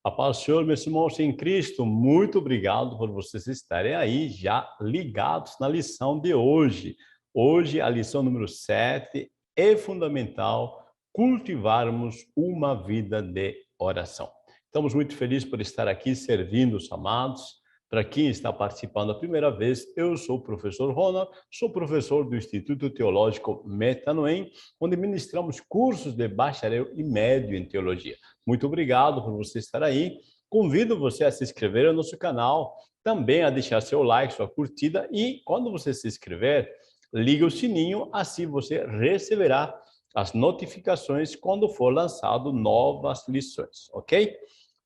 A paz do Senhor, meus irmãos em Cristo, muito obrigado por vocês estarem aí já ligados na lição de hoje. Hoje, a lição número 7, é fundamental cultivarmos uma vida de oração. Estamos muito felizes por estar aqui servindo os amados. Para quem está participando a primeira vez, eu sou o professor Ronald, sou professor do Instituto Teológico Metanoem, onde ministramos cursos de bacharel e médio em teologia. Muito obrigado por você estar aí. Convido você a se inscrever no nosso canal, também a deixar seu like, sua curtida e quando você se inscrever, ligue o sininho, assim você receberá as notificações quando for lançado novas lições, ok?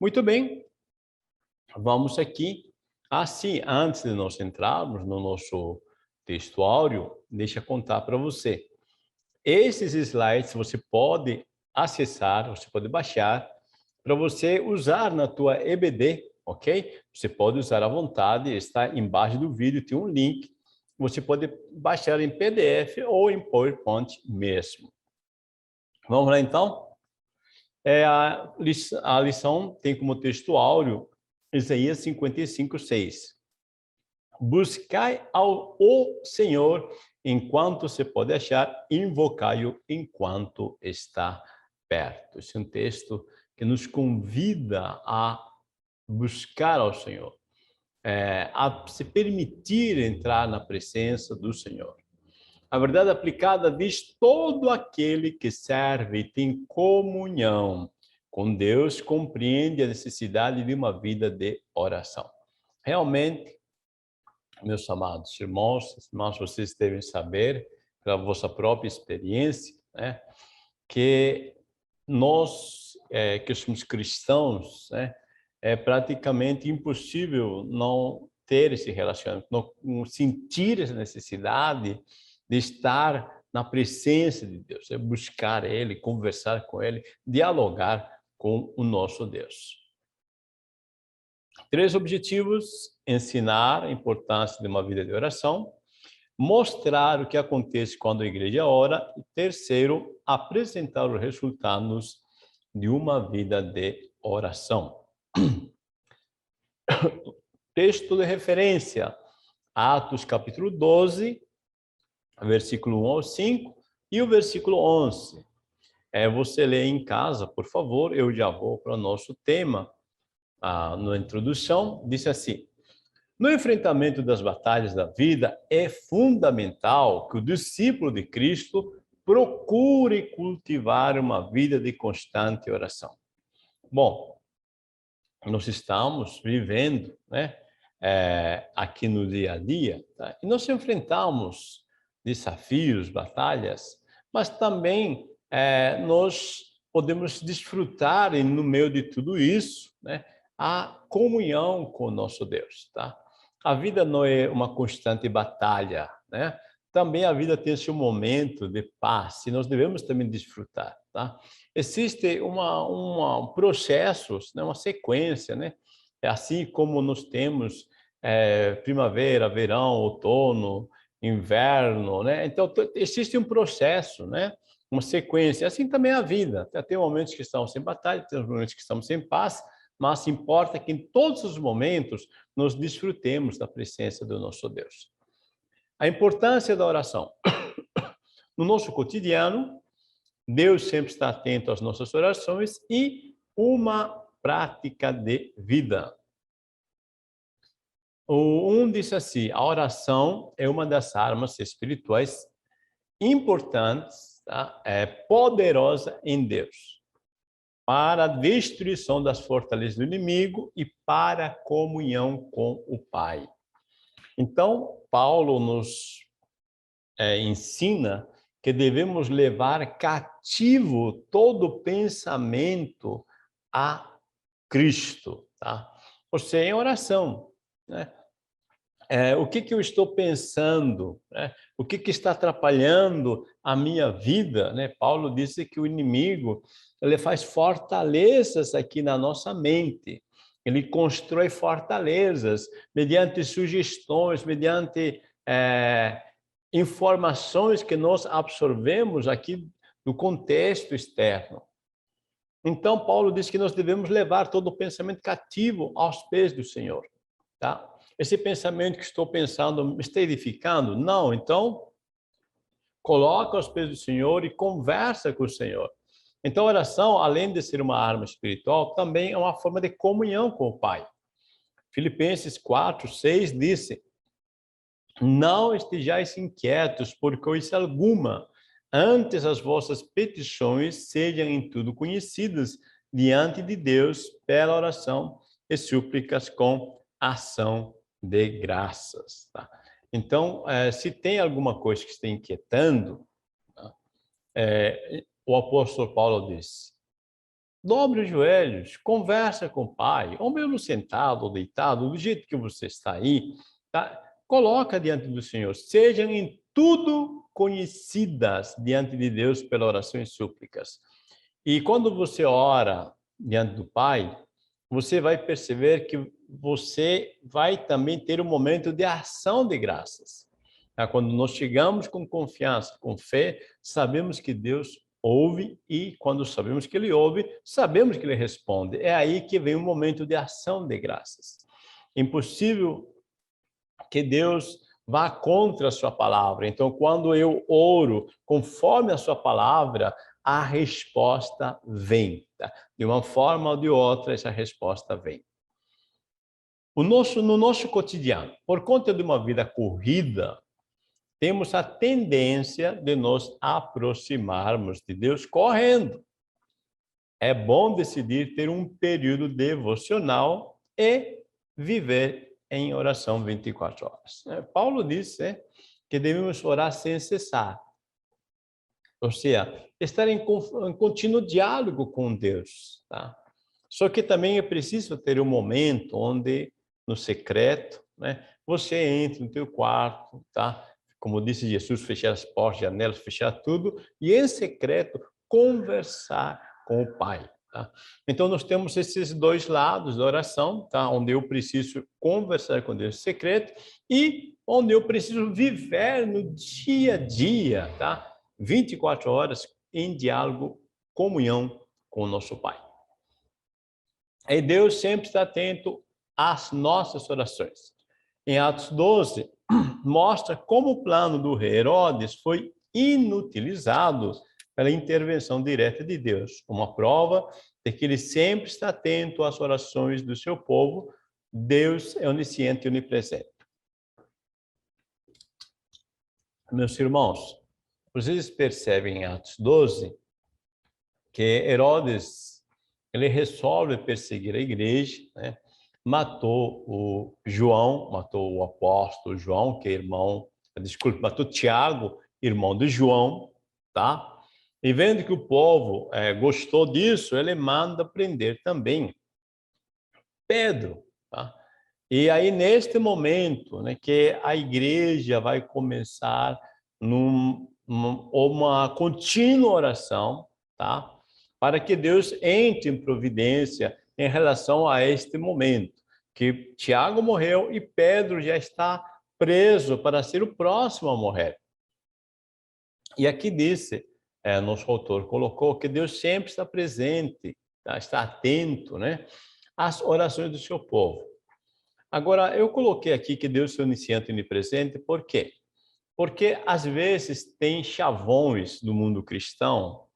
Muito bem, vamos aqui. Assim, antes de nós entrarmos no nosso textuário, deixa eu contar para você. Esses slides você pode acessar, você pode baixar, para você usar na tua EBD, ok? Você pode usar à vontade, está embaixo do vídeo, tem um link. Você pode baixar em PDF ou em PowerPoint mesmo. Vamos lá, então? A lição tem como texto áureo Isaías 55:6. Buscai o Senhor enquanto se pode achar, invocai-o enquanto está perto. Esse é um texto que nos convida a buscar ao Senhor, a se permitir entrar na presença do Senhor. A verdade aplicada diz: todo aquele que serve e tem comunhão com Deus compreende a necessidade de uma vida de oração. Realmente, meus amados irmãos, vocês devem saber, pela vossa própria experiência, né, que nós, que somos cristãos, né, é praticamente impossível não ter esse relacionamento, não sentir essa necessidade de estar na presença de Deus, é buscar Ele, conversar com Ele, dialogar com o nosso Deus. 3 objetivos: ensinar a importância de uma vida de oração, mostrar o que acontece quando a igreja ora e terceiro, apresentar os resultados de uma vida de oração. Texto de referência: Atos capítulo 12, versículo 1 ao 5 e o versículo 11. Você lê em casa, por favor, eu já vou para o nosso tema. Na introdução, disse assim: no enfrentamento das batalhas da vida, é fundamental que o discípulo de Cristo procure cultivar uma vida de constante oração. Bom, nós estamos vivendo, né, aqui no dia a dia, tá? E nós enfrentamos desafios, batalhas, mas também nós podemos desfrutar, no meio de tudo isso, né, a comunhão com o nosso Deus, tá? A vida não é uma constante batalha, né? Também a vida tem seu momento de paz e nós devemos também desfrutar, tá? Existe um processo, né, uma sequência, né? É assim como nós temos primavera, verão, outono, inverno, né? Então existe um processo, né? Uma sequência. Assim também é a vida. Tem momentos que estamos sem batalha, tem momentos que estamos sem paz, mas importa que em todos os momentos nós desfrutemos da presença do nosso Deus. A importância da oração. No nosso cotidiano, Deus sempre está atento às nossas orações e uma prática de vida. Disse assim: a oração é uma das armas espirituais importantes, tá? Poderosa em Deus, para a destruição das fortalezas do inimigo e para a comunhão com o Pai. Então, Paulo nos ensina que devemos levar cativo todo pensamento a Cristo, tá? Ou seja, em oração, né? O que eu estou pensando, né? O que está atrapalhando a minha vida, né? Paulo disse que o inimigo, ele faz fortalezas aqui na nossa mente. Ele constrói fortalezas mediante sugestões, mediante informações que nós absorvemos aqui do contexto externo. Então, Paulo diz que nós devemos levar todo o pensamento cativo aos pés do Senhor, tá? Esse pensamento que estou pensando me está edificando? Não, então coloca aos pés do Senhor e conversa com o Senhor. Então, a oração, além de ser uma arma espiritual, também é uma forma de comunhão com o Pai. Filipenses 4:6 disse: não estejais inquietos por coisa alguma, antes as vossas petições sejam em tudo conhecidas diante de Deus pela oração e súplicas com ação de graças. Tá? Então, se tem alguma coisa que está inquietando, o apóstolo Paulo disse: dobre os joelhos, conversa com o Pai, ou mesmo sentado ou deitado, do jeito que você está aí, tá? Coloca diante do Senhor, sejam em tudo conhecidas diante de Deus pela oração e súplicas. E quando você ora diante do Pai, você vai perceber que você vai também ter um momento de ação de graças. Quando nós chegamos com confiança, com fé, sabemos que Deus ouve e quando sabemos que Ele ouve, sabemos que Ele responde. É aí que vem um momento de ação de graças. Impossível que Deus vá contra a sua palavra. Então, quando eu oro conforme a sua palavra, a resposta vem. Tá? De uma forma ou de outra, essa resposta vem. No nosso cotidiano, por conta de uma vida corrida, temos a tendência de nos aproximarmos de Deus correndo. É bom decidir ter um período devocional e viver em oração 24 horas. Paulo disse que devemos orar sem cessar. Ou seja, estar em contínuo diálogo com Deus. Tá? Só que também é preciso ter um momento onde, no secreto, você entra no teu quarto, tá? Como disse Jesus, fechar as portas, janelas, fechar tudo, e em secreto conversar com o Pai. Tá? Então, nós temos esses dois lados da oração, tá? Onde eu preciso conversar com Deus em secreto e onde eu preciso viver no dia a dia, tá? 24 horas em diálogo, comunhão com o nosso Pai. E Deus sempre está atento às nossas orações. Em Atos 12, mostra como o plano do rei Herodes foi inutilizado pela intervenção direta de Deus. Uma prova de que ele sempre está atento às orações do seu povo. Deus é onisciente e onipresente. Meus irmãos, vocês percebem em Atos 12 que Herodes ele resolve perseguir a igreja, matou o João, matou o apóstolo João, que é matou Tiago, irmão de João, tá? E vendo que o povo gostou disso, ele manda prender também Pedro, tá? E aí, neste momento, que a igreja vai começar uma contínua oração, tá? Para que Deus entre em providência em relação a este momento, que Tiago morreu e Pedro já está preso para ser o próximo a morrer. E aqui disse, nosso autor colocou que Deus sempre está presente, tá? Está atento, às orações do seu povo. Agora, eu coloquei aqui que Deus é onisciente e onipresente, por quê? Porque, às vezes, tem chavões do mundo cristão,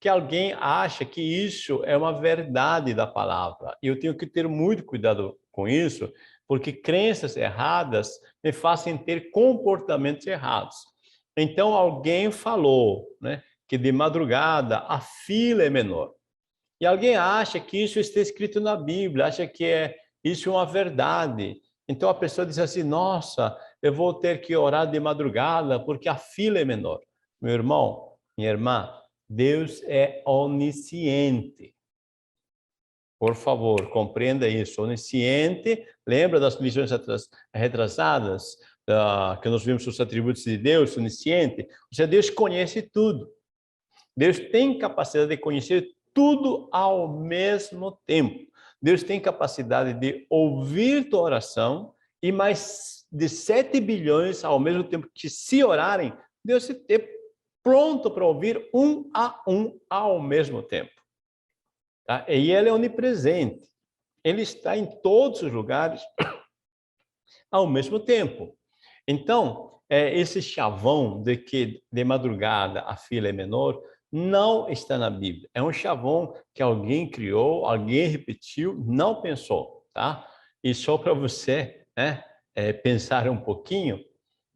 que alguém acha que isso é uma verdade da palavra. E eu tenho que ter muito cuidado com isso, porque crenças erradas me fazem ter comportamentos errados. Então, alguém falou que de madrugada a fila é menor. E alguém acha que isso está escrito na Bíblia, acha que isso é uma verdade. Então a pessoa diz assim: nossa, eu vou ter que orar de madrugada porque a fila é menor. Meu irmão, minha irmã, Deus é onisciente. Por favor, compreenda isso. Onisciente, lembra das lições retrasadas, que nós vimos os atributos de Deus, onisciente? Ou seja, Deus conhece tudo. Deus tem capacidade de conhecer tudo ao mesmo tempo. Deus tem capacidade de ouvir tua oração e mais de 7 bilhões ao mesmo tempo que se orarem, Deus se ter pronto para ouvir um a um ao mesmo tempo. tá? E ele é onipresente. Ele está em todos os lugares ao mesmo tempo. Então, esse chavão de que de madrugada a fila é menor não está na Bíblia. É um chavão que alguém criou, alguém repetiu, não pensou, tá? E só para você, né, pensar um pouquinho,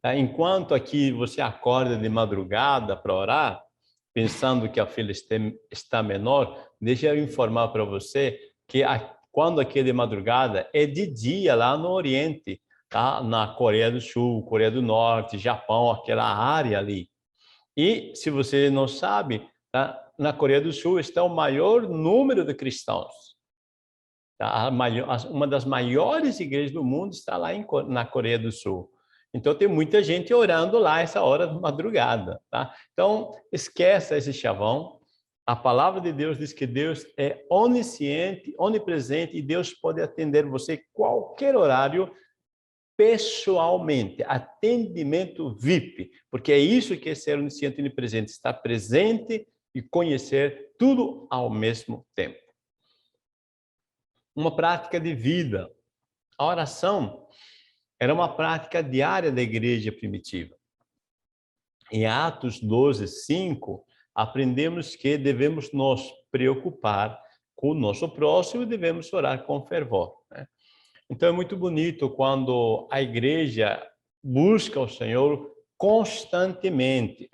tá? Enquanto aqui você acorda de madrugada para orar, pensando que a fila está menor, deixa eu informar para você que quando aqui é de madrugada é de dia lá no Oriente, tá? Na Coreia do Sul, Coreia do Norte, Japão, aquela área ali. E se você não sabe, tá? Na Coreia do Sul está o maior número de cristãos. Tá? Uma das maiores igrejas do mundo está lá na Coreia do Sul. Então tem muita gente orando lá essa hora da madrugada, tá? Então esqueça esse chavão. A palavra de Deus diz que Deus é onisciente, onipresente e Deus pode atender você qualquer horário pessoalmente, atendimento VIP, porque é isso que é ser onisciente e onipresente, estar presente e conhecer tudo ao mesmo tempo. Uma prática de vida. A oração era uma prática diária da igreja primitiva. Em Atos 12, 5, aprendemos que devemos nos preocupar com o nosso próximo e devemos orar com fervor, né? Então é muito bonito quando a igreja busca o Senhor constantemente.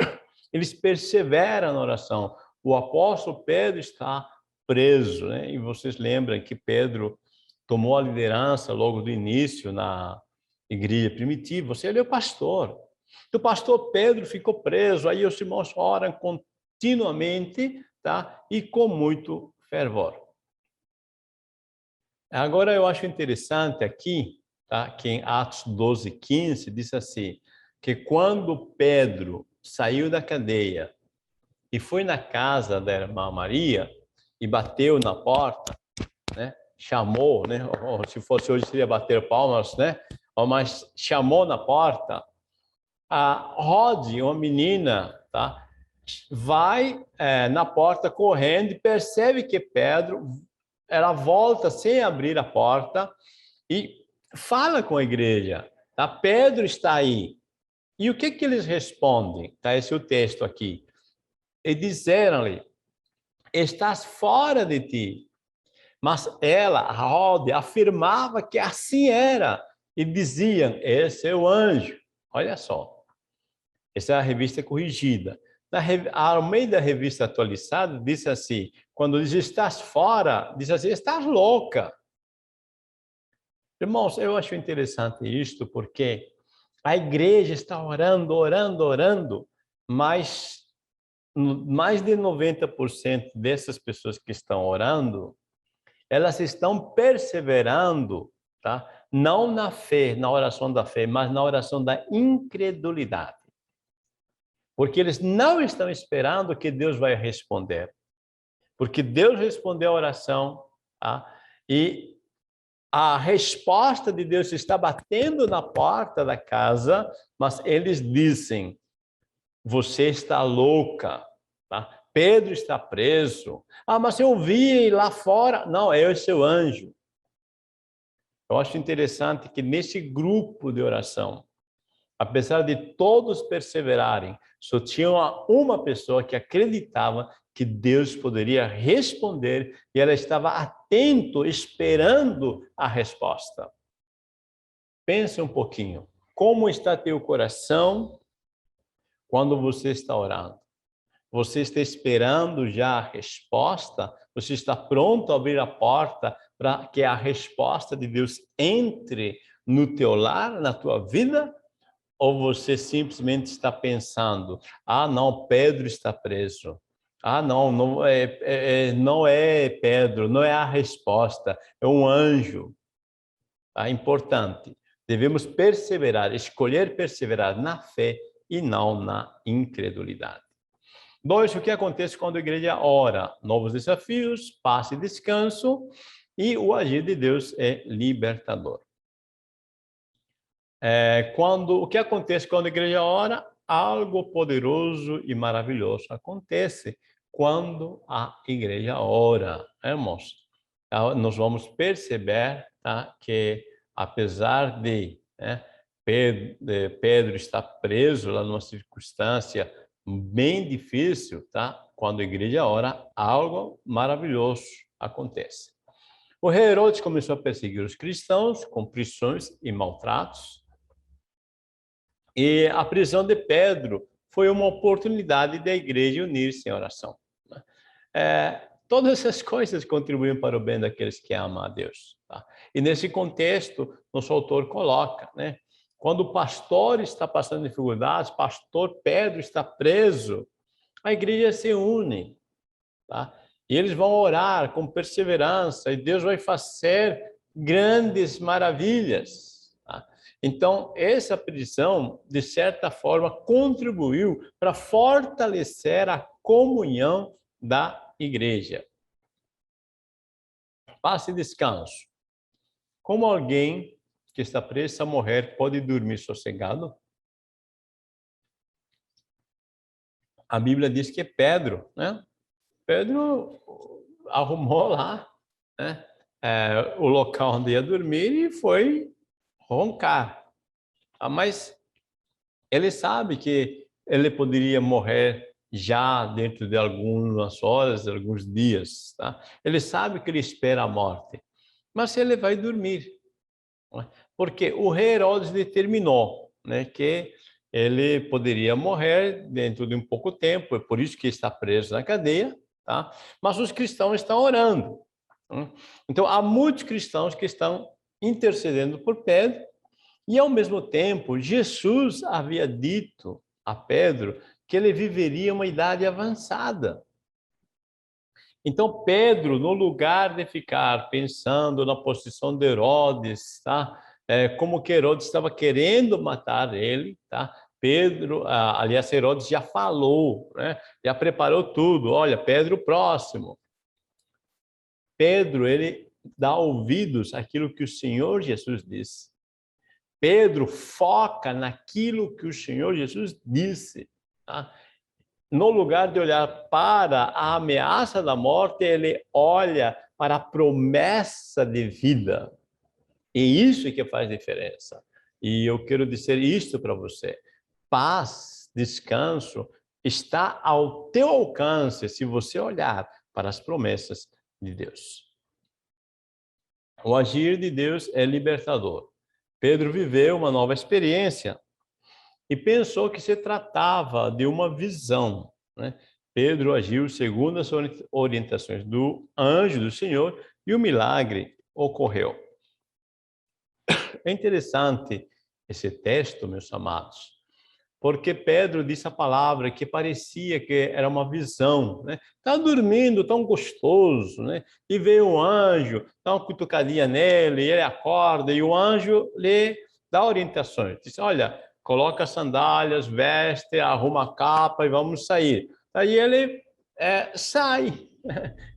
Eles perseveram na oração. O apóstolo Pedro está preso, né? E vocês lembram que Pedro tomou a liderança logo do início na igreja primitiva. Você é o pastor. O pastor Pedro ficou preso. Aí os irmãos oram continuamente, tá? E com muito fervor. Agora eu acho interessante aqui, tá? Que em Atos 12, 15 diz assim, que quando Pedro saiu da cadeia e foi na casa da irmã Maria e bateu na porta, né? Chamou, né? Se fosse hoje seria bater palmas, né? Mas chamou na porta. A Rode, uma menina, tá? Vai na porta correndo e percebe que Pedro, ela volta sem abrir a porta e fala com a igreja, tá? Pedro está aí. E o que eles respondem? Tá? Esse é o texto aqui. E disseram-lhe, estás fora de ti. Mas ela, Rode, afirmava que assim era. E diziam, esse é o anjo. Olha só. Essa é a revista corrigida. Ao meio da revista atualizada, disse assim, quando diz estás fora, diz assim, estás louca. Irmãos, eu acho interessante isto, porque a igreja está orando, orando, orando, mas mais de 90% dessas pessoas que estão orando, elas estão perseverando, tá? Não na fé, na oração da fé, mas na oração da incredulidade. Porque eles não estão esperando que Deus vai responder. Porque Deus respondeu a oração, tá? E a resposta de Deus está batendo na porta da casa, mas eles dizem, você está louca, tá? Pedro está preso. Ah, mas eu vi lá fora. Não, é o seu anjo. Eu acho interessante que nesse grupo de oração, apesar de todos perseverarem, só tinha uma pessoa que acreditava que Deus poderia responder e ela estava atento, esperando a resposta. Pense um pouquinho. Como está teu coração quando você está orando? Você está esperando já a resposta? Você está pronto a abrir a porta para que a resposta de Deus entre no teu lar, na tua vida? Ou você simplesmente está pensando, ah, não, Pedro está preso. Ah, não, não é Pedro, não é a resposta, é um anjo. Tá? Importante. Devemos perseverar, escolher perseverar na fé e não na incredulidade. 2, o que acontece quando a igreja ora? Novos desafios, paz e descanso, e o agir de Deus é libertador. O que acontece quando a igreja ora? Algo poderoso e maravilhoso acontece quando a igreja ora, irmãos. Nós vamos perceber, tá, que apesar de, né, Pedro estar preso lá numa circunstância bem difícil, tá? Quando a igreja ora, algo maravilhoso acontece. O rei Herodes começou a perseguir os cristãos com prisões e maltratos. E a prisão de Pedro foi uma oportunidade da igreja unir-se em oração. Todas essas coisas contribuem para o bem daqueles que amam a Deus. Tá? E nesse contexto, nosso autor coloca, né? Quando o pastor está passando dificuldades, pastor Pedro está preso, a igreja se une, tá? E eles vão orar com perseverança e Deus vai fazer grandes maravilhas. Tá? Então, essa prisão, de certa forma, contribuiu para fortalecer a comunhão da igreja. Paz e descanso. Como alguém que está preso a morrer pode dormir sossegado? A Bíblia diz que Pedro, né? Pedro arrumou lá, né, o local onde ia dormir e foi roncar. Mas ele sabe que ele poderia morrer já dentro de algumas horas, alguns dias. Tá? Ele sabe que ele espera a morte, mas ele vai dormir. Porque o rei Herodes determinou, né, que ele poderia morrer dentro de um pouco tempo, é por isso que está preso na cadeia, tá? Mas os cristãos estão orando. Então, há muitos cristãos que estão intercedendo por Pedro, e ao mesmo tempo, Jesus havia dito a Pedro que ele viveria uma idade avançada. Então, Pedro, no lugar de ficar pensando na posição de Herodes, tá? Como que Herodes estava querendo matar ele, tá? Pedro, aliás, Herodes já falou, né? Já preparou tudo. Olha, Pedro próximo. Pedro, ele dá ouvidos àquilo que o Senhor Jesus disse. Pedro foca naquilo que o Senhor Jesus disse, tá? No lugar de olhar para a ameaça da morte, ele olha para a promessa de vida. E isso é que faz diferença. E eu quero dizer isto para você. Paz, descanso, está ao teu alcance se você olhar para as promessas de Deus. O agir de Deus é libertador. Pedro viveu uma nova experiência e pensou que se tratava de uma visão, né? Pedro agiu segundo as orientações do anjo do Senhor e o milagre ocorreu. É interessante esse texto, meus amados, porque Pedro disse a palavra que parecia que era uma visão, né? Tá dormindo tão gostoso, né? E veio um anjo, dá uma cutucadinha nele, ele acorda e o anjo lhe dá orientações. Diz: olha, coloca sandálias, veste, arruma a capa e vamos sair. Aí ele sai,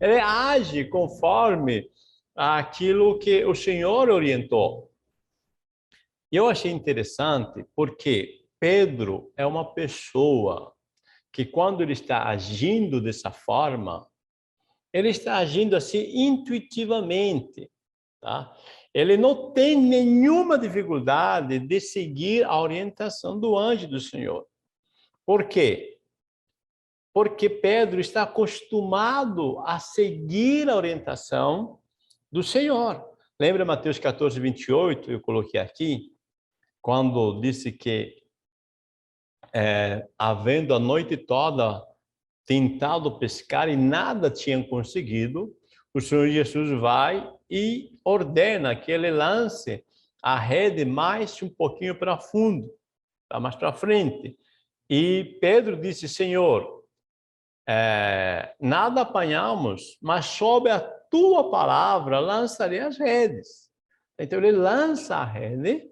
ele age conforme aquilo que o Senhor orientou. E eu achei interessante porque Pedro é uma pessoa que, quando ele está agindo dessa forma, ele está agindo assim intuitivamente, tá? Ele não tem nenhuma dificuldade de seguir a orientação do anjo do Senhor. Por quê? Porque Pedro está acostumado a seguir a orientação do Senhor. Lembra Mateus 14, 28? Eu coloquei aqui, quando disse que, havendo a noite toda tentado pescar e nada tinham conseguido, o Senhor Jesus vai e ordena que ele lance a rede mais um pouquinho para fundo, mais para frente. E Pedro disse: Senhor, nada apanhamos, mas sob a tua palavra lançarei as redes. Então ele lança a rede,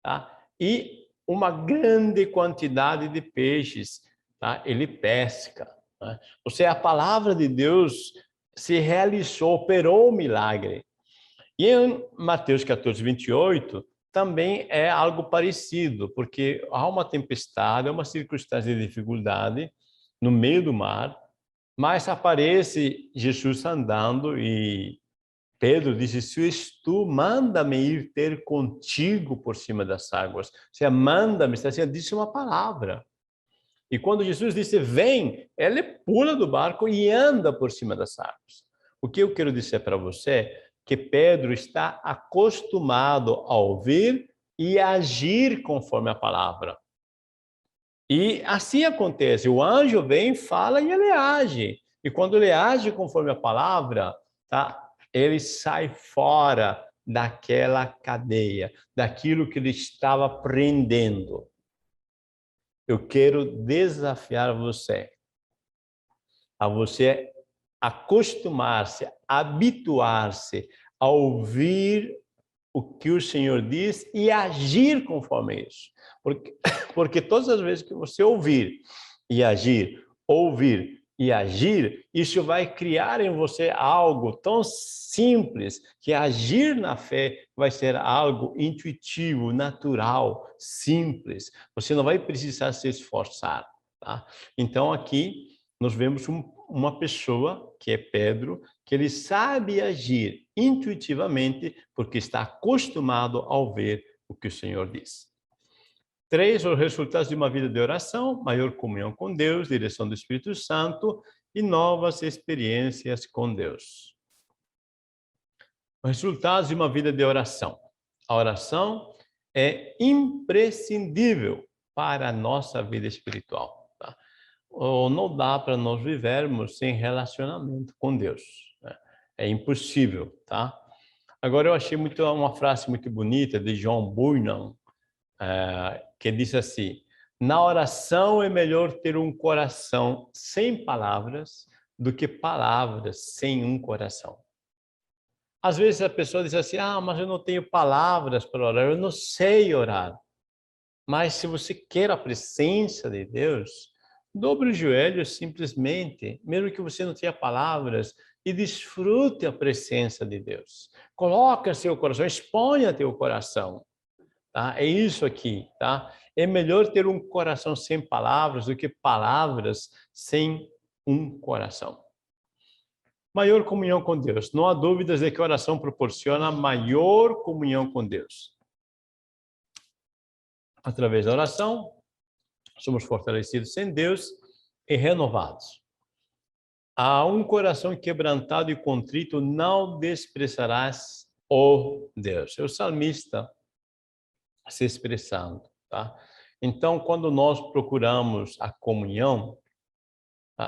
tá? E uma grande quantidade de peixes, tá? Ele pesca. Tá? Ou seja, a palavra de Deus se realizou, operou o milagre. E em Mateus 14, 28, também é algo parecido, porque há uma tempestade, uma circunstância de dificuldade no meio do mar, Mas aparece Jesus andando e Pedro disse, se és tu, manda-me ir ter contigo por cima das águas. Ou seja, manda-me, está dizendo, disse uma palavra. E quando Jesus disse, vem, ele pula do barco e anda por cima das águas. O que eu quero dizer para você? Que Pedro está acostumado a ouvir e agir conforme a palavra. E assim acontece, o anjo vem, fala e ele age. E quando ele age conforme a palavra, tá? Ele sai fora daquela cadeia, daquilo que ele estava prendendo. Eu quero desafiar você a você acostumar-se, habituar-se a ouvir o que o Senhor diz e agir conforme isso. Porque todas as vezes que você ouvir e agir, ouvir e agir, isso vai criar em você algo tão simples que agir na fé vai ser algo intuitivo, natural, simples. Você não vai precisar se esforçar, tá? Então aqui nós vemos uma pessoa, que é Pedro, que ele sabe agir intuitivamente porque está acostumado a ouvir o que o Senhor diz. 3, os resultados de uma vida de oração, maior comunhão com Deus, direção do Espírito Santo e novas experiências com Deus. Os resultados de uma vida de oração. A oração é imprescindível para a nossa vida espiritual. Tá? Ou não dá para nós vivermos sem relacionamento com Deus. Né? É impossível, tá? Agora, eu achei uma frase muito bonita de John Bunyan, que diz assim, na oração é melhor ter um coração sem palavras do que palavras sem um coração. Às vezes a pessoa diz assim, mas eu não tenho palavras para orar, eu não sei orar. Mas se você quer a presença de Deus, dobre os joelhos simplesmente, mesmo que você não tenha palavras, e desfrute a presença de Deus. Coloque seu coração, exponha teu coração. Tá? É isso aqui, tá? É melhor ter um coração sem palavras do que palavras sem um coração. Maior comunhão com Deus. Não há dúvidas de que a oração proporciona maior comunhão com Deus. Através da oração, somos fortalecidos em Deus e renovados. A um coração quebrantado e contrito não desprezarás, ó Deus. É o salmista se expressando, tá? Então, quando nós procuramos a comunhão,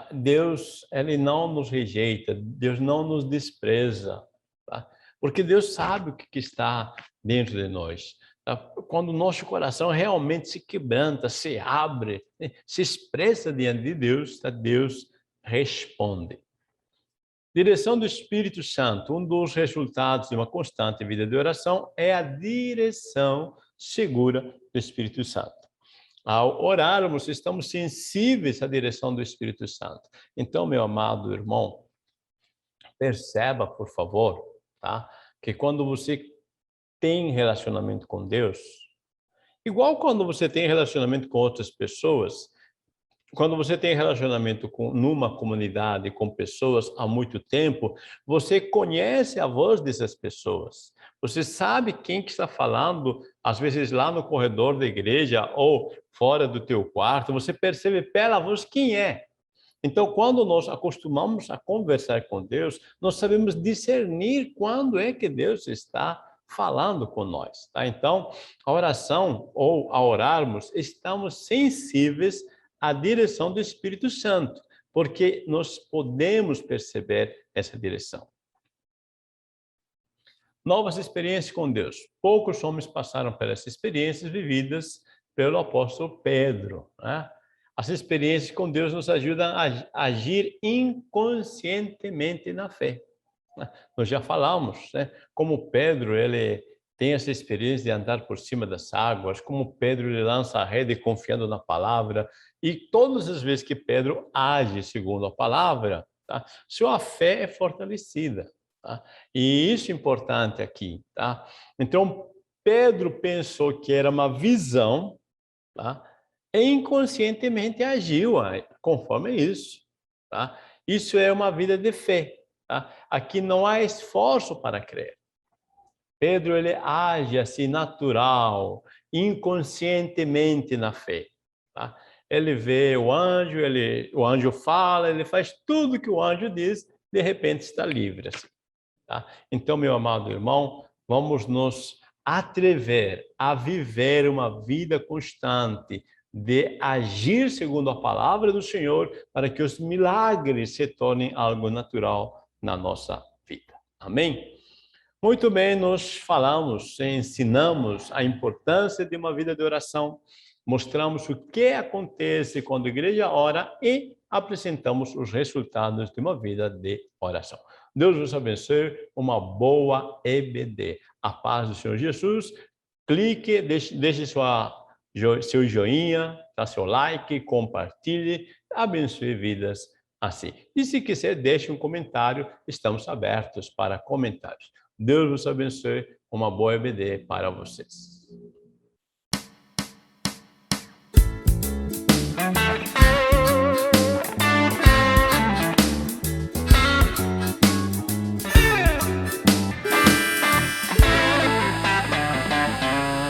Deus, ele não nos rejeita, Deus não nos despreza, tá? Porque Deus sabe o que está dentro de nós. Tá? Quando o nosso coração realmente se quebranta, se abre, se expressa diante de Deus, tá? Deus responde. Direção do Espírito Santo. Um dos resultados de uma constante vida de oração é a direção segura do Espírito Santo. Ao orarmos, estamos sensíveis à direção do Espírito Santo. Então, meu amado irmão, perceba, por favor, tá? Que quando você tem relacionamento com Deus, igual quando você tem relacionamento com outras pessoas, quando você tem relacionamento numa comunidade com pessoas há muito tempo, você conhece a voz dessas pessoas. Você sabe quem que está falando, às vezes lá no corredor da igreja ou fora do teu quarto, você percebe pela voz quem é. Então, quando nós acostumamos a conversar com Deus, nós sabemos discernir quando é que Deus está falando com nós. Tá? Então, a oração ou a orarmos, estamos sensíveis à direção do Espírito Santo, porque nós podemos perceber essa direção. Novas experiências com Deus. Poucos homens passaram por essas experiências vividas pelo apóstolo Pedro. Né? As experiências com Deus nos ajudam a agir inconscientemente na fé. Nós já falamos, né? Como Pedro, ele tem essa experiência de andar por cima das águas, como Pedro ele lança a rede confiando na palavra, e todas as vezes que Pedro age segundo a palavra, tá? Sua fé é fortalecida. Tá? E isso é importante aqui. Tá? Então, Pedro pensou que era uma visão, tá? E inconscientemente agiu conforme isso. Tá? Isso é uma vida de fé. Tá? Aqui não há esforço para crer. Pedro, ele age assim, natural, inconscientemente na fé. Tá? Ele vê o anjo fala, ele faz tudo que o anjo diz, de repente está livre. Assim, tá? Então, meu amado irmão, vamos nos atrever a viver uma vida constante, de agir segundo a palavra do Senhor, para que os milagres se tornem algo natural na nossa vida. Amém? Muito bem, nós falamos, ensinamos a importância de uma vida de oração, mostramos o que acontece quando a igreja ora e apresentamos os resultados de uma vida de oração. Deus vos abençoe, uma boa EBD. A paz do Senhor Jesus. Clique, deixe seu joinha, dá seu like, compartilhe, abençoe vidas assim. E se quiser, deixe um comentário, estamos abertos para comentários. Deus vos abençoe, uma boa EBD para vocês.